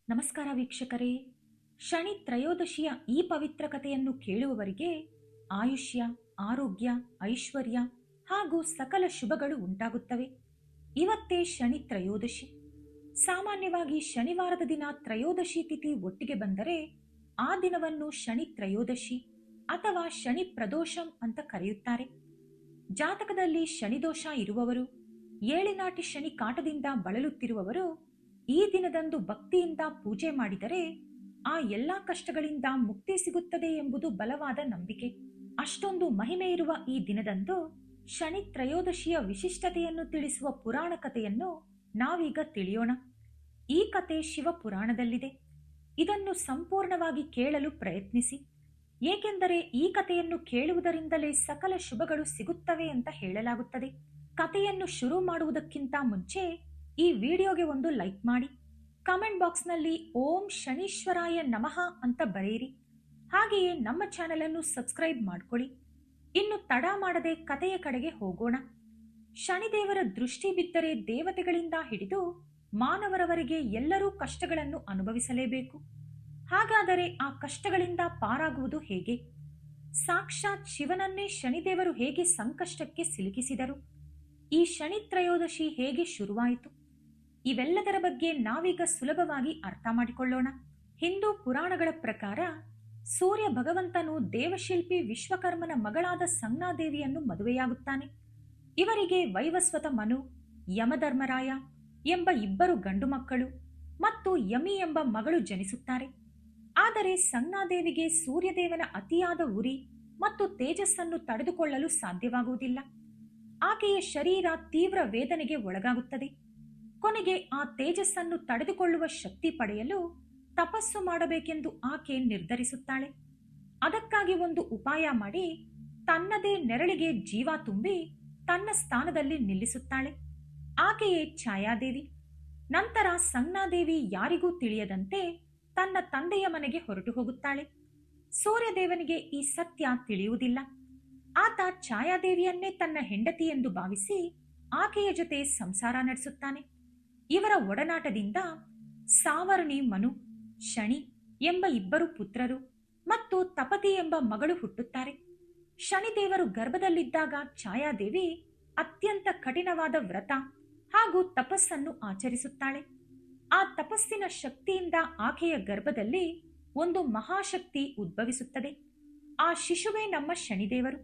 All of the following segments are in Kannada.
ನಮಸ್ಕಾರ ವೀಕ್ಷಕರೇ. ಶನಿ ತ್ರಯೋದಶಿಯ ಈ ಪವಿತ್ರ ಕಥೆಯನ್ನು ಕೇಳುವವರಿಗೆ ಆಯುಷ್ಯ, ಆರೋಗ್ಯ, ಐಶ್ವರ್ಯ ಹಾಗೂ ಸಕಲ ಶುಭಗಳು ಉಂಟಾಗುತ್ತವೆ. ಇವತ್ತೇ ಶನಿ ತ್ರಯೋದಶಿ. ಸಾಮಾನ್ಯವಾಗಿ ಶನಿವಾರದ ದಿನ ತ್ರಯೋದಶಿ ತಿಥಿ ಒಟ್ಟಿಗೆ ಬಂದರೆ ಆ ದಿನವನ್ನು ಶನಿ ತ್ರಯೋದಶಿ ಅಥವಾ ಶನಿ ಪ್ರದೋಷಂ ಅಂತ ಕರೆಯುತ್ತಾರೆ. ಜಾತಕದಲ್ಲಿ ಶನಿದೋಷ ಇರುವವರು, ಏಳಿನಾಟಿ ಶನಿ ಕಾಟದಿಂದ ಬಳಲುತ್ತಿರುವವರು ಈ ದಿನದಂದು ಭಕ್ತಿಯಿಂದ ಪೂಜೆ ಮಾಡಿದರೆ ಆ ಎಲ್ಲಾ ಕಷ್ಟಗಳಿಂದ ಮುಕ್ತಿ ಸಿಗುತ್ತದೆ ಎಂಬುದು ಬಲವಾದ ನಂಬಿಕೆ. ಅಷ್ಟೊಂದು ಮಹಿಮೆ ಇರುವ ಈ ದಿನದಂದು ಶನಿ ತ್ರಯೋದಶಿಯ ವಿಶಿಷ್ಟತೆಯನ್ನು ತಿಳಿಸುವ ಪುರಾಣ ಕಥೆಯನ್ನು ನಾವೀಗ ತಿಳಿಯೋಣ. ಈ ಕಥೆ ಶಿವ ಪುರಾಣದಲ್ಲಿದೆ. ಇದನ್ನು ಸಂಪೂರ್ಣವಾಗಿ ಕೇಳಲು ಪ್ರಯತ್ನಿಸಿ, ಏಕೆಂದರೆ ಈ ಕಥೆಯನ್ನು ಕೇಳುವುದರಿಂದಲೇ ಸಕಲ ಶುಭಗಳು ಸಿಗುತ್ತವೆ ಅಂತ ಹೇಳಲಾಗುತ್ತದೆ. ಕಥೆಯನ್ನು ಶುರು ಮಾಡುವುದಕ್ಕಿಂತ ಮುಂಚೆ ಈ ವಿಡಿಯೋಗೆ ಒಂದು ಲೈಕ್ ಮಾಡಿ, ಕಾಮೆಂಟ್ ಬಾಕ್ಸ್ನಲ್ಲಿ ಓಂ ಶನೀಶ್ವರಾಯ ನಮಃ ಅಂತ ಬರೆಯಿರಿ. ಹಾಗೆಯೇ ನಮ್ಮ ಚಾನೆಲ್ ಅನ್ನು ಸಬ್ಸ್ಕ್ರೈಬ್ ಮಾಡ್ಕೊಳ್ಳಿ. ಇನ್ನು ತಡ ಮಾಡದೆ ಕಥೆಯ ಕಡೆಗೆ ಹೋಗೋಣ. ಶನಿದೇವರ ದೃಷ್ಟಿ ಬಿದ್ದರೆ ದೇವತೆಗಳಿಂದ ಹಿಡಿದು ಮಾನವರವರೆಗೆ ಎಲ್ಲರೂ ಕಷ್ಟಗಳನ್ನು ಅನುಭವಿಸಲೇಬೇಕು. ಹಾಗಾದರೆ ಆ ಕಷ್ಟಗಳಿಂದ ಪಾರಾಗುವುದು ಹೇಗೆ? ಸಾಕ್ಷಾತ್ ಶಿವನನ್ನೇ ಶನಿದೇವರು ಹೇಗೆ ಸಂಕಷ್ಟಕ್ಕೆ ಸಿಲುಕಿಸಿದರು? ಈ ಶನಿ ತ್ರಯೋದಶಿ ಹೇಗೆ ಶುರುವಾಯಿತು? ಇವೆಲ್ಲದರ ಬಗ್ಗೆ ನಾವೀಗ ಸುಲಭವಾಗಿ ಅರ್ಥ ಮಾಡಿಕೊಳ್ಳೋಣ. ಹಿಂದೂ ಪುರಾಣಗಳ ಪ್ರಕಾರ ಸೂರ್ಯ ಭಗವಂತನು ದೇವಶಿಲ್ಪಿ ವಿಶ್ವಕರ್ಮನ ಮಗಳಾದ ಸಂಜ್ಞಾದೇವಿಯನ್ನು ಮದುವೆಯಾಗುತ್ತಾನೆ. ಇವರಿಗೆ ವೈವಸ್ವತ ಮನು, ಯಮಧರ್ಮರಾಯ ಎಂಬ ಇಬ್ಬರು ಗಂಡು ಮಕ್ಕಳು ಮತ್ತು ಯಮಿ ಎಂಬ ಮಗಳು ಜನಿಸುತ್ತಾರೆ. ಆದರೆ ಸಂಜ್ಞಾದೇವಿಗೆ ಸೂರ್ಯದೇವನ ಅತಿಯಾದ ಉರಿ ಮತ್ತು ತೇಜಸ್ಸನ್ನು ತಡೆದುಕೊಳ್ಳಲು ಸಾಧ್ಯವಾಗುವುದಿಲ್ಲ. ಆಕೆಯ ಶರೀರ ತೀವ್ರ ವೇದನೆಗೆ ಒಳಗಾಗುತ್ತದೆ. ಕೊನೆಗೆ ಆ ತೇಜಸ್ಸನ್ನು ತಡೆದುಕೊಳ್ಳುವ ಶಕ್ತಿ ಪಡೆಯಲು ತಪಸ್ಸು ಮಾಡಬೇಕೆಂದು ಆಕೆ ನಿರ್ಧರಿಸುತ್ತಾಳೆ. ಅದಕ್ಕಾಗಿ ಒಂದು ಉಪಾಯ ಮಾಡಿ ತನ್ನದೇ ನೆರಳಿಗೆ ಜೀವ ತುಂಬಿ ತನ್ನ ಸ್ಥಾನದಲ್ಲಿ ನಿಲ್ಲಿಸುತ್ತಾಳೆ. ಆಕೆಯೇ ಛಾಯಾದೇವಿ. ನಂತರ ಸಂಜ್ಞಾದೇವಿ ಯಾರಿಗೂ ತಿಳಿಯದಂತೆ ತನ್ನ ತಂದೆಯ ಮನೆಗೆ ಹೊರಟು ಹೋಗುತ್ತಾಳೆ. ಸೂರ್ಯದೇವನಿಗೆ ಈ ಸತ್ಯ ತಿಳಿಯುವುದಿಲ್ಲ. ಆತ ಛಾಯಾದೇವಿಯನ್ನೇ ತನ್ನ ಹೆಂಡತಿ ಎಂದು ಭಾವಿಸಿ ಆಕೆಯ ಜೊತೆ ಸಂಸಾರ ನಡೆಸುತ್ತಾನೆ. ಇವರ ಒಡನಾಟದಿಂದ ಸಾವರ್ಣಿ ಮನು, ಶನಿ ಎಂಬ ಇಬ್ಬರು ಪುತ್ರರು ಮತ್ತು ತಪತಿ ಎಂಬ ಮಗಳು ಹುಟ್ಟುತ್ತಾರೆ. ಶನಿದೇವರು ಗರ್ಭದಲ್ಲಿದ್ದಾಗ ಛಾಯಾದೇವಿ ಅತ್ಯಂತ ಕಠಿಣವಾದ ವ್ರತ ಹಾಗೂ ತಪಸ್ಸನ್ನು ಆಚರಿಸುತ್ತಾಳೆ. ಆ ತಪಸ್ಸಿನ ಶಕ್ತಿಯಿಂದ ಆಕೆಯ ಗರ್ಭದಲ್ಲಿ ಒಂದು ಮಹಾಶಕ್ತಿ ಉದ್ಭವಿಸುತ್ತದೆ. ಆ ಶಿಶುವೇ ನಮ್ಮ ಶನಿದೇವರು.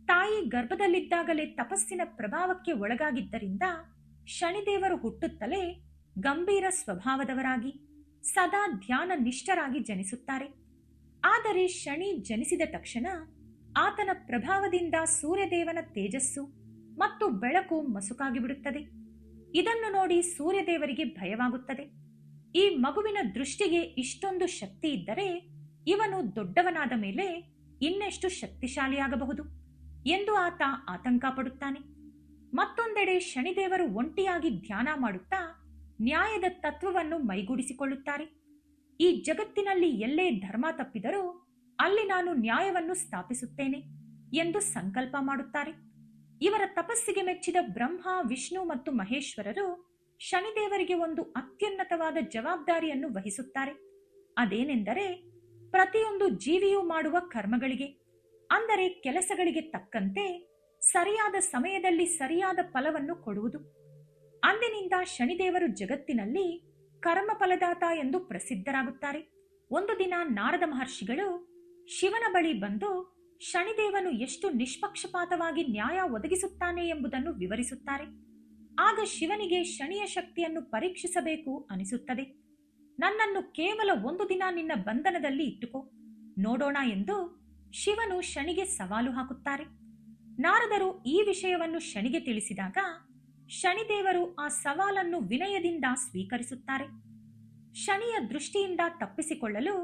ತಾಯಿ ಗರ್ಭದಲ್ಲಿದ್ದಾಗಲೇ ತಪಸ್ಸಿನ ಪ್ರಭಾವಕ್ಕೆ ಒಳಗಾಗಿದ್ದರಿಂದ ಶನಿದೇವರು ಹುಟ್ಟುತ್ತಲೇ ಗಂಭೀರ ಸ್ವಭಾವದವರಾಗಿ ಸದಾ ಧ್ಯಾನ ನಿಷ್ಠರಾಗಿ ಜನಿಸುತ್ತಾರೆ. ಆದರೆ ಶನಿ ಜನಿಸಿದ ತಕ್ಷಣ ಆತನ ಪ್ರಭಾವದಿಂದ ಸೂರ್ಯದೇವನ ತೇಜಸ್ಸು ಮತ್ತು ಬೆಳಕು ಮಸುಕಾಗಿಬಿಡುತ್ತದೆ. ಇದನ್ನು ನೋಡಿ ಸೂರ್ಯದೇವರಿಗೆ ಭಯವಾಗುತ್ತದೆ. ಈ ಮಗುವಿನ ದೃಷ್ಟಿಗೆ ಇಷ್ಟೊಂದು ಶಕ್ತಿ ಇದ್ದರೆ ಇವನು ದೊಡ್ಡವನಾದ ಮೇಲೆ ಇನ್ನೆಷ್ಟು ಶಕ್ತಿಶಾಲಿಯಾಗಬಹುದು ಎಂದು ಆತ ಆತಂಕ ಪಡುತ್ತಾನೆ. ಮತ್ತೊಂದೆಡೆ ಶನಿದೇವರು ಒಂಟಿಯಾಗಿ ಧ್ಯಾನ ಮಾಡುತ್ತಾ ನ್ಯಾಯದ ತತ್ವವನ್ನು ಮೈಗೂಡಿಸಿಕೊಳ್ಳುತ್ತಾರೆ. ಈ ಜಗತ್ತಿನಲ್ಲಿ ಎಲ್ಲೇ ಧರ್ಮ ತಪ್ಪಿದರೂ ಅಲ್ಲಿ ನಾನು ನ್ಯಾಯವನ್ನು ಸ್ಥಾಪಿಸುತ್ತೇನೆ ಎಂದು ಸಂಕಲ್ಪ ಮಾಡುತ್ತಾರೆ. ಇವರ ತಪಸ್ಸಿಗೆ ಮೆಚ್ಚಿದ ಬ್ರಹ್ಮ, ವಿಷ್ಣು ಮತ್ತು ಮಹೇಶ್ವರರು ಶನಿದೇವರಿಗೆ ಒಂದು ಅತ್ಯುನ್ನತವಾದ ಜವಾಬ್ದಾರಿಯನ್ನು ವಹಿಸುತ್ತಾರೆ. ಅದೇನೆಂದರೆ ಪ್ರತಿಯೊಂದು ಜೀವಿಯೂ ಮಾಡುವ ಕರ್ಮಗಳಿಗೆ, ಅಂದರೆ ಕೆಲಸಗಳಿಗೆ ತಕ್ಕಂತೆ ಸರಿಯಾದ ಸಮಯದಲ್ಲಿ ಸರಿಯಾದ ಫಲವನ್ನು ಕೊಡುವುದು. ಅಂದಿನಿಂದ ಶನಿದೇವರು ಜಗತ್ತಿನಲ್ಲಿ ಕರ್ಮ ಫಲದಾತ ಎಂದು ಪ್ರಸಿದ್ಧರಾಗುತ್ತಾರೆ. ಒಂದು ದಿನ ನಾರದ ಮಹರ್ಷಿಗಳು ಶಿವನ ಬಳಿ ಬಂದು ಶನಿದೇವನು ಎಷ್ಟು ನಿಷ್ಪಕ್ಷಪಾತವಾಗಿ ನ್ಯಾಯ ಒದಗಿಸುತ್ತಾನೆ ಎಂಬುದನ್ನು ವಿವರಿಸುತ್ತಾರೆ. ಆಗ ಶಿವನಿಗೆ ಶನಿಯ ಶಕ್ತಿಯನ್ನು ಪರೀಕ್ಷಿಸಬೇಕು ಅನಿಸುತ್ತದೆ. ನನ್ನನ್ನು ಕೇವಲ ಒಂದು ದಿನ ನಿನ್ನ ಬಂಧನದಲ್ಲಿ ಇಟ್ಟುಕೋ, ನೋಡೋಣ ಎಂದು ಶಿವನು ಶನಿಗೆ ಸವಾಲು ಹಾಕುತ್ತಾರೆ. ನಾರದರು ಈ ವಿಷಯವನ್ನು ಶನಿಗೆ ತಿಳಿಸಿದಾಗ ಶನಿದೇವರು ಆ ಸವಾಲನ್ನು ವಿನಯದಿಂದ ಸ್ವೀಕರಿಸುತ್ತಾರೆ. ಶನಿಯ ದೃಷ್ಟಿಯಿಂದ ತಪ್ಪಿಸಿಕೊಳ್ಳಲು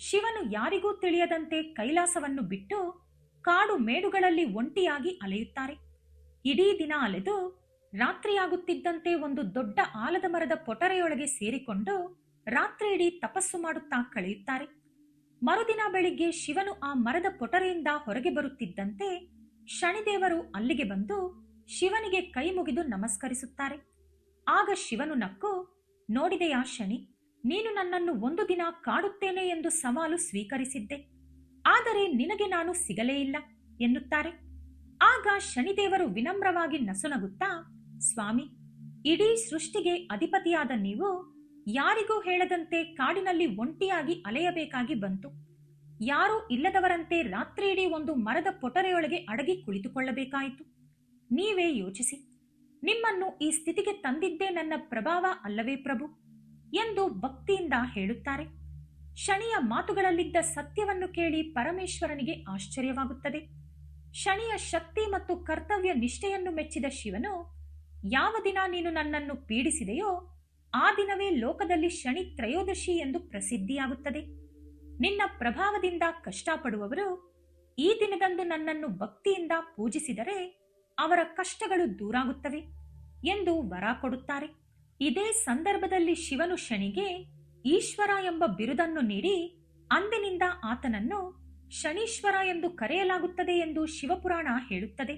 ಶಿವನು ಯಾರಿಗೂ ತಿಳಿಯದಂತೆ ಕೈಲಾಸವನ್ನು ಬಿಟ್ಟು ಕಾಡು ಮೇಡುಗಳಲ್ಲಿ ಒಂಟಿಯಾಗಿ ಅಲೆಯುತ್ತಾರೆ. ಇಡೀ ದಿನ ಅಲೆದು ರಾತ್ರಿಯಾಗುತ್ತಿದ್ದಂತೆ ಒಂದು ದೊಡ್ಡ ಆಲದ ಮರದ ಪೊಟರೆಯೊಳಗೆ ಸೇರಿಕೊಂಡು ರಾತ್ರಿ ಇಡೀ ತಪಸ್ಸು ಮಾಡುತ್ತಾ ಕಳೆಯುತ್ತಾರೆ. ಮರುದಿನ ಬೆಳಿಗ್ಗೆ ಶಿವನು ಆ ಮರದ ಪೊಟರೆಯಿಂದ ಹೊರಗೆ ಬರುತ್ತಿದ್ದಂತೆ ಶನಿದೇವರು ಅಲ್ಲಿಗೆ ಬಂದು ಶಿವನಿಗೆ ಕೈ ಮುಗಿದು ನಮಸ್ಕರಿಸುತ್ತಾರೆ. ಆಗ ಶಿವನು ನಕ್ಕು, ನೋಡಿದೆಯಾ ಶನಿ, ನೀನು ನನ್ನನ್ನು ಒಂದು ದಿನ ಕಾಡುತ್ತೇನೆ ಎಂದು ಸವಾಲು ಸ್ವೀಕರಿಸಿದ್ದೆ, ಆದರೆ ನಿನಗೆ ನಾನು ಸಿಗಲೇ ಇಲ್ಲ ಎನ್ನುತ್ತಾರೆ. ಆಗ ಶನಿದೇವರು ವಿನಮ್ರವಾಗಿ ನಸುನಗುತ್ತಾ, ಸ್ವಾಮಿ, ಇಡೀ ಸೃಷ್ಟಿಗೆ ಅಧಿಪತಿಯಾದ ನೀವು ಯಾರಿಗೂ ಹೇಳದಂತೆ ಕಾಡಿನಲ್ಲಿ ಒಂಟಿಯಾಗಿ ಅಲೆಯಬೇಕಾಗಿ ಬಂತು. ಯಾರೂ ಇಲ್ಲದವರಂತೆ ರಾತ್ರಿಯಿಡೀ ಒಂದು ಮರದ ಪೊಟರೆಯೊಳಗೆ ಅಡಗಿ ಕುಳಿತುಕೊಳ್ಳಬೇಕಾಯಿತು. ನೀವೇ ಯೋಚಿಸಿ, ನಿಮ್ಮನ್ನು ಈ ಸ್ಥಿತಿಗೆ ತಂದಿದ್ದೇ ನನ್ನ ಪ್ರಭಾವ ಅಲ್ಲವೇ ಪ್ರಭು ಎಂದು ಭಕ್ತಿಯಿಂದ ಹೇಳುತ್ತಾರೆ. ಶನಿಯ ಮಾತುಗಳಲ್ಲಿದ್ದ ಸತ್ಯವನ್ನು ಕೇಳಿ ಪರಮೇಶ್ವರನಿಗೆ ಆಶ್ಚರ್ಯವಾಗುತ್ತದೆ. ಶನಿಯ ಶಕ್ತಿ ಮತ್ತು ಕರ್ತವ್ಯ ನಿಷ್ಠೆಯನ್ನು ಮೆಚ್ಚಿದ ಶಿವನು, ಯಾವ ದಿನ ನೀನು ನನ್ನನ್ನು ಪೀಡಿಸಿದೆಯೋ ಆ ದಿನವೇ ಲೋಕದಲ್ಲಿ ಶನಿ ತ್ರಯೋದಶಿ ಎಂದು ಪ್ರಸಿದ್ಧಿಯಾಗುತ್ತದೆ. ನಿನ್ನ ಪ್ರಭಾವದಿಂದ ಕಷ್ಟಪಡುವವರು ಈ ದಿನದಂದು ನನ್ನನ್ನು ಭಕ್ತಿಯಿಂದ ಪೂಜಿಸಿದರೆ ಅವರ ಕಷ್ಟಗಳು ದೂರಾಗುತ್ತವೆ ಎಂದು ವರ ಕೊಡುತ್ತಾರೆ. ಇದೇ ಸಂದರ್ಭದಲ್ಲಿ ಶಿವನು ಶನಿಗೆ ಈಶ್ವರ ಎಂಬ ಬಿರುದನ್ನು ನೀಡಿ ಅಂದಿನಿಂದ ಆತನನ್ನು ಶನೀಶ್ವರ ಎಂದು ಕರೆಯಲಾಗುತ್ತದೆ ಎಂದು ಶಿವಪುರಾಣ ಹೇಳುತ್ತದೆ.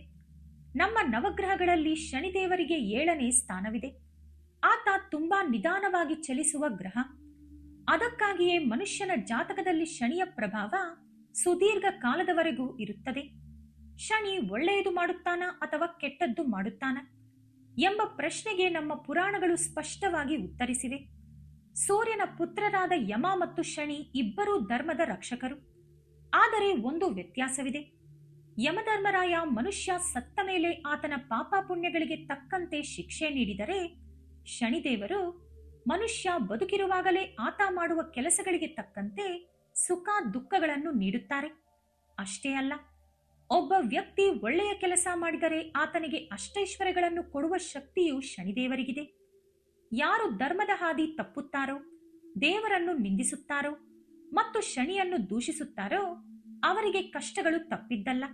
ನಮ್ಮ ನವಗ್ರಹಗಳಲ್ಲಿ ಶನಿದೇವರಿಗೆ 7ನೇ ಸ್ಥಾನವಿದೆ. ಆತ ತುಂಬಾ ನಿಧಾನವಾಗಿ ಚಲಿಸುವ ಗ್ರಹ. ಅದಕ್ಕಾಗಿಯೇ ಮನುಷ್ಯನ ಜಾತಕದಲ್ಲಿ ಶನಿಯ ಪ್ರಭಾವ ಸುದೀರ್ಘ ಕಾಲದವರೆಗೂ ಇರುತ್ತದೆ. ಶನಿ ಒಳ್ಳೆಯದು ಮಾಡುತ್ತಾನಾ ಅಥವಾ ಕೆಟ್ಟದ್ದು ಮಾಡುತ್ತಾನಾ ಎಂಬ ಪ್ರಶ್ನೆಗೆ ನಮ್ಮ ಪುರಾಣಗಳು ಸ್ಪಷ್ಟವಾಗಿ ಉತ್ತರಿಸಿವೆ. ಸೂರ್ಯನ ಪುತ್ರರಾದ ಯಮ ಮತ್ತು ಶನಿ ಇಬ್ಬರೂ ಧರ್ಮದ ರಕ್ಷಕರು. ಆದರೆ ಒಂದು ವ್ಯತ್ಯಾಸವಿದೆ. ಯಮಧರ್ಮರಾಯ ಮನುಷ್ಯ ಸತ್ತ ಮೇಲೆ ಆತನ ಪಾಪ ಪುಣ್ಯಗಳಿಗೆ ತಕ್ಕಂತೆ ಶಿಕ್ಷೆ ನೀಡಿದರೆ, ಶನಿದೇವರು ಮನುಷ್ಯ ಬದುಕಿರುವಾಗಲೇ ಆತ ಮಾಡುವ ಕೆಲಸಗಳಿಗೆ ತಕ್ಕಂತೆ ಸುಖ ದುಃಖಗಳನ್ನು ನೀಡುತ್ತಾರೆ. ಅಷ್ಟೇ ಅಲ್ಲ, ಒಬ್ಬ ವ್ಯಕ್ತಿ ಒಳ್ಳೆಯ ಕೆಲಸ ಮಾಡಿದರೆ ಆತನಿಗೆ ಅಷ್ಟೈಶ್ವರ್ಯಗಳನ್ನು ಕೊಡುವ ಶಕ್ತಿಯು ಶನಿದೇವರಿಗಿದೆ. ಯಾರು ಧರ್ಮದ ಹಾದಿ ತಪ್ಪುತ್ತಾರೋ, ದೇವರನ್ನು ನಿಂದಿಸುತ್ತಾರೋ ಮತ್ತು ಶನಿಯನ್ನು ದೂಷಿಸುತ್ತಾರೋ ಅವರಿಗೆ ಕಷ್ಟಗಳು ತಪ್ಪಿದ್ದಲ್ಲ.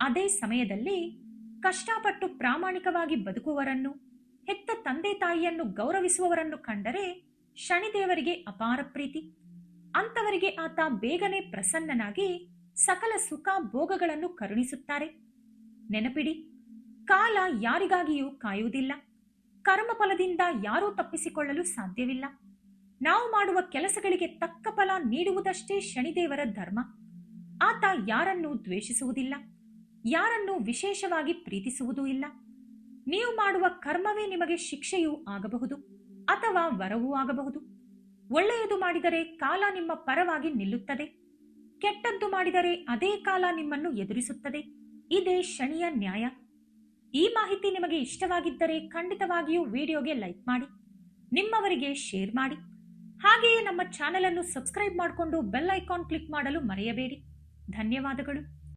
ಅದೇ ಸಮಯದಲ್ಲಿ ಕಷ್ಟಪಟ್ಟು ಪ್ರಾಮಾಣಿಕವಾಗಿ ಬದುಕುವವರನ್ನು, ಹೆತ್ತ ತಂದೆ ತಾಯಿಯನ್ನು ಗೌರವಿಸುವವರನ್ನು ಕಂಡರೆ ಶನಿದೇವರಿಗೆ ಅಪಾರ ಪ್ರೀತಿ. ಅಂತವರಿಗೆ ಆತ ಬೇಗನೆ ಪ್ರಸನ್ನನಾಗಿ ಸಕಲ ಸುಖ ಭೋಗಗಳನ್ನು ಕರುಣಿಸುತ್ತಾರೆ. ನೆನಪಿಡಿ, ಕಾಲ ಯಾರಿಗಾಗಿಯೂ ಕಾಯುವುದಿಲ್ಲ. ಕರ್ಮಫಲದಿಂದ ಯಾರೂ ತಪ್ಪಿಸಿಕೊಳ್ಳಲು ಸಾಧ್ಯವಿಲ್ಲ. ನಾವು ಮಾಡುವ ಕೆಲಸಗಳಿಗೆ ತಕ್ಕ ಫಲ ನೀಡುವುದಷ್ಟೇ ಶನಿದೇವರ ಧರ್ಮ. ಆತ ಯಾರನ್ನೂ ದ್ವೇಷಿಸುವುದಿಲ್ಲ, ಯಾರನ್ನೂ ವಿಶೇಷವಾಗಿ ಪ್ರೀತಿಸುವುದೂ ಇಲ್ಲ. ನೀವು ಮಾಡುವ ಕರ್ಮವೇ ನಿಮಗೆ ಶಿಕ್ಷೆಯೂ ಆಗಬಹುದು ಅಥವಾ ವರವೂ ಆಗಬಹುದು. ಒಳ್ಳೆಯದು ಮಾಡಿದರೆ ಕಾಲ ನಿಮ್ಮ ಪರವಾಗಿ ನಿಲ್ಲುತ್ತದೆ, ಕೆಟ್ಟದ್ದು ಮಾಡಿದರೆ ಅದೇ ಕಾಲ ನಿಮ್ಮನ್ನು ಎದುರಿಸುತ್ತದೆ. ಇದೇ ಶನಿಯ ನ್ಯಾಯ. ಈ ಮಾಹಿತಿ ನಿಮಗೆ ಇಷ್ಟವಾಗಿದ್ದರೆ ಖಂಡಿತವಾಗಿಯೂ ವಿಡಿಯೋಗೆ ಲೈಕ್ ಮಾಡಿ, ನಿಮ್ಮವರಿಗೆ ಶೇರ್ ಮಾಡಿ. ಹಾಗೆಯೇ ನಮ್ಮ ಚಾನೆಲ್ ಅನ್ನು ಸಬ್ಸ್ಕ್ರೈಬ್ ಮಾಡಿಕೊಂಡು ಬೆಲ್ ಐಕಾನ್ ಕ್ಲಿಕ್ ಮಾಡಲು ಮರೆಯಬೇಡಿ. ಧನ್ಯವಾದಗಳು.